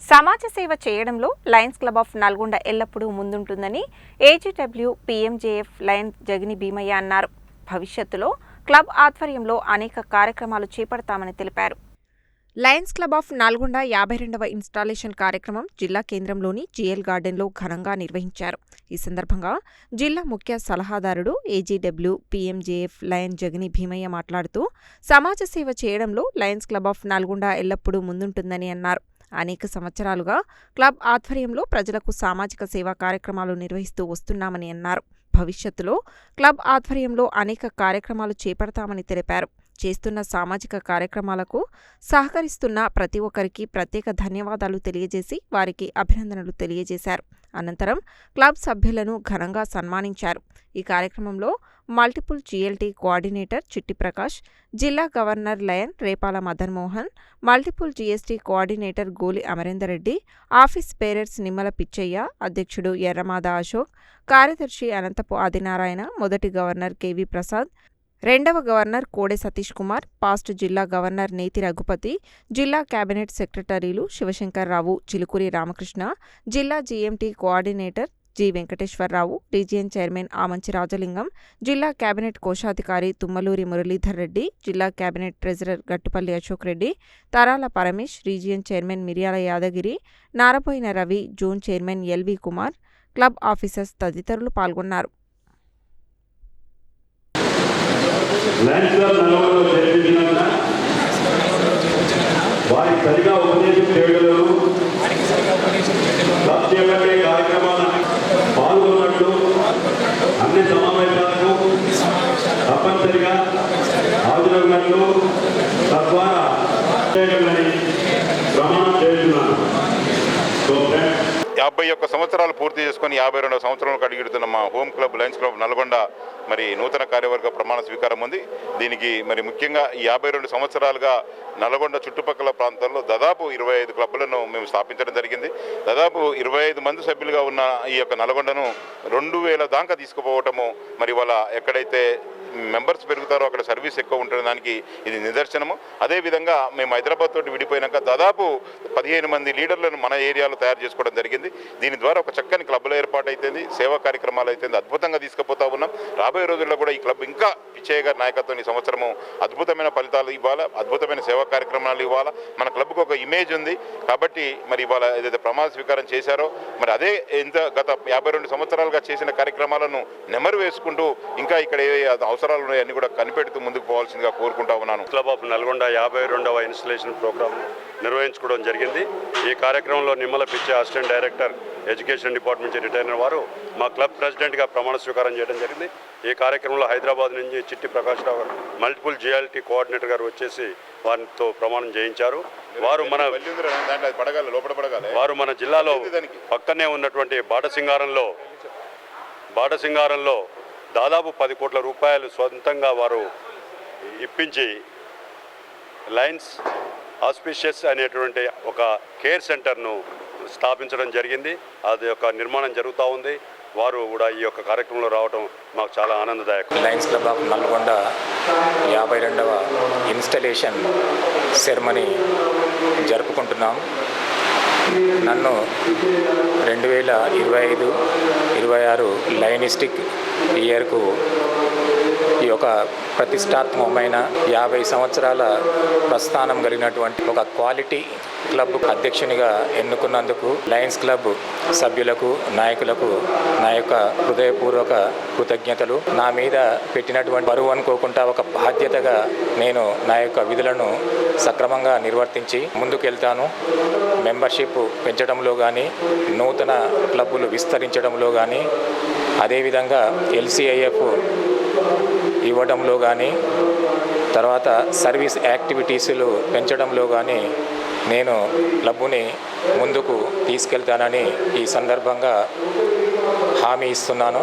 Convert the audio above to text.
సమాజ సేవ చేయడంలో లయన్స్ క్లబ్ ఆఫ్ నల్గొండ ఎల్లప్పుడూ ముందుంటుందని AGW PMJF lion Jagini Bheemaiah అన్నారు. భవిష్యత్తులో క్లబ్ ఆధ్వర్యంలో అనేక కార్యక్రమాలు చేపడతామని తెలిపారు. లయన్స్ క్లబ్ ఆఫ్ నల్గొండ 52వ ఇన్స్టాలేషన్ కార్యక్రమం జిల్లా కేంద్రంలోని జిఎల్ గార్డెన్లో ఘనంగా నిర్వహించారు. ఈ సందర్భంగా జిల్లా ముఖ్య సలహాదారుడు ఏజీడబ్ల్యూ పీఎంజేఎఫ్ లయన్ జగిని భీమయ్య మాట్లాడుతూ సమాజ సేవ చేయడంలో లయన్స్ క్లబ్ ఆఫ్ నల్గొండ ఎల్లప్పుడూ ముందుంటుందని అన్నారు. అనేక సంవత్సరాలుగా క్లబ్ ఆధ్వర్యంలో ప్రజలకు సామాజిక సేవా కార్యక్రమాలు నిర్వహిస్తూ వస్తున్నామని అన్నారు. భవిష్యత్తులో క్లబ్ ఆధ్వర్యంలో అనేక కార్యక్రమాలు చేపడతామని తెలిపారు. చేస్తున్న సామాజిక కార్యక్రమాలకు సహకరిస్తున్న ప్రతి ఒక్కరికి ప్రత్యేక ధన్యవాదాలు తెలియజేసి వారికి అభినందనలు తెలియజేశారు. అనంతరం క్లబ్ సభ్యులను ఘనంగా సన్మానించారు. ఈ కార్యక్రమంలో మల్టిపుల్ జీఎల్టీ కోఆర్డినేటర్ చిట్టి ప్రకాష్, జిల్లా governor lion Repala Madan Mohan, multiple GST coordinator Goli Amarender Reddy, office bearers Nimmala Pichaiah, అధ్యక్షుడు ఎర్రమాద అశోక్, కార్యదర్శి అనంతపు ఆదినారాయణ, మొదటి గవర్నర్ కెవి ప్రసాద్, రెండవ గవర్నర్ కోడె సతీష్ కుమార్, పాస్ట్ జిల్లా గవర్నర్ నేతి రఘుపతి, జిల్లా కేబినెట్ సెక్రటరీలు శివశంకర్రావు, చిలుకూరి రామకృష్ణ, జిల్లా GMT coordinator G Venkateswara Rao, region chairman Amanchi Rajalingam, జిల్లా కేబినెట్ కోశాధికారి తుమ్మలూరి మురళీధర్ రెడ్డి, జిల్లా కేబినెట్ treasurer Gattupalli Ashok Reddy, Tarala Paramesh, region chairman Miryala Yadagiri, Naraboina Ravi, zone chairman LV Kumar, club officers తదితరులు పాల్గొన్నారు. లయన్స్ క్లబ్ నల్గొండలో జరిపించిన వారి సరిగా ఉపదేశం చేయగలరు క్లబ్ చేపట్టే కార్యక్రమాలను పాల్గొన్నట్లు అన్ని సమావేశాలకు తప్పనిసరిగా హాజరవునట్లు తద్వారా ప్రమాణం చేస్తున్నాను. 51 సంవత్సరాలు పూర్తి చేసుకుని 52వ సంవత్సరంలో అడుగుతున్న మా home club Lions club Nalgonda మరి నూతన కార్యవర్గ ప్రమాణ స్వీకారం ఉంది. దీనికి మరి ముఖ్యంగా ఈ 52 సంవత్సరాలుగా నల్గొండ చుట్టుపక్కల ప్రాంతాల్లో దాదాపు 25 క్లబ్లను మేము స్థాపించడం జరిగింది. దాదాపు 25 మంది సభ్యులుగా ఉన్న ఈ యొక్క నల్గొండను 2000 దాకా తీసుకుపోవటము మరి వాళ్ళ ఎక్కడైతే మెంబర్స్ పెరుగుతారో అక్కడ సర్వీస్ ఎక్కువ ఉంటుంది, దానికి ఇది నిదర్శనము. అదేవిధంగా మేము హైదరాబాద్ తోటి విడిపోయినాక దాదాపు 15 మంది లీడర్లను మన ఏరియాలో తయారు చేసుకోవడం జరిగింది. దీని ద్వారా ఒక చక్కని క్లబ్ల ఏర్పాటు అవుతుంది, సేవా కార్యక్రమాలు అవుతుంది, అద్భుతంగా తీసుకుపోతా ఉన్నాం. రాబోయే రోజుల్లో కూడా ఈ క్లబ్ ఇంకా పిచ్చయ్య గారి నాయకత్వం ఈ సంవత్సరము అద్భుతమైన ఫలితాలు ఇవ్వాలా, అద్భుతమైన సేవా కార్యక్రమాలు ఇవ్వాలా. మన క్లబ్కు ఒక ఇమేజ్ ఉంది కాబట్టి మరి ఇవాళ ఏదైతే ప్రమాణ స్వీకారం చేశారో మరి అదే గత 52 సంవత్సరాలుగా చేసిన కార్యక్రమాలను నెమరు వేసుకుంటూ ఇంకా ఇక్కడ ఏ అవసరాలు ఉన్నాయి అన్ని కూడా కనిపెడుతూ ముందుకు పోవాల్సిందిగా కోరుకుంటా ఉన్నాను. క్లబ్ ఆఫ్ నల్గొండ 52వ ఇన్స్టలేషన్ ప్రోగ్రామ్ నిర్వహించుకోవడం జరిగింది. ఈ కార్యక్రమంలో Nimmala Pichche assistant director education department నుంచి రిటైర్ అయిన వారు మా క్లబ్ ప్రెసిడెంట్గా ప్రమాణ స్వీకారం చేయడం జరిగింది. ఈ కార్యక్రమంలో హైదరాబాద్ నుంచి చిట్టి ప్రకాష్ రావు మల్టిపుల్ జీఎల్టీ కోఆర్డినేటర్ గారు వచ్చేసి వారితో ప్రమాణం చేయించారు. వారు మన జిల్లాలో పక్కనే ఉన్నటువంటి బాటసింగారంలో దాదాపు 10 కోట్ల రూపాయలు సొంతంగా వారు ఇప్పించి లయన్స్ ఆస్పిషియస్ అనేటువంటి ఒక కేర్ సెంటర్ను స్థాపించడం జరిగింది. అది యొక్క నిర్మాణం జరుగుతూ ఉంది. వారు కూడా ఈ యొక్క కార్యక్రమంలో రావడం మాకు చాలా ఆనందదాయకం. లయన్స్ క్లబ్ ఆఫ్ నల్గొండ 52వ ఇన్స్టలేషన్ సెరమనీ జరుపుకుంటున్నాం. నన్ను 2025-26 లయనిస్టిక్ ఇయర్కు ఈ యొక్క ప్రతిష్టాత్మకమైన 50 సంవత్సరాల ప్రస్థానం కలిగినటువంటి ఒక క్వాలిటీ క్లబ్ అధ్యక్షునిగా ఎన్నుకున్నందుకు లయన్స్ క్లబ్ సభ్యులకు, నాయకులకు నా యొక్క హృదయపూర్వక కృతజ్ఞతలు. నా మీద పెట్టినటువంటి బరువు అనుకోకుండా ఒక బాధ్యతగా నేను నా యొక్క విధులను సక్రమంగా నిర్వర్తించి ముందుకెళ్తాను. మెంబర్షిప్ పెంచడంలో కానీ, నూతన క్లబ్బులు విస్తరించడంలో కానీ, అదేవిధంగా LCIF ఇవ్వడంలో కానీ, తర్వాత సర్వీస్ యాక్టివిటీసులు పెంచడంలో కానీ నేను క్లబ్బుని ముందుకు తీసుకెళ్తానని ఈ సందర్భంగా హామీ ఇస్తున్నాను.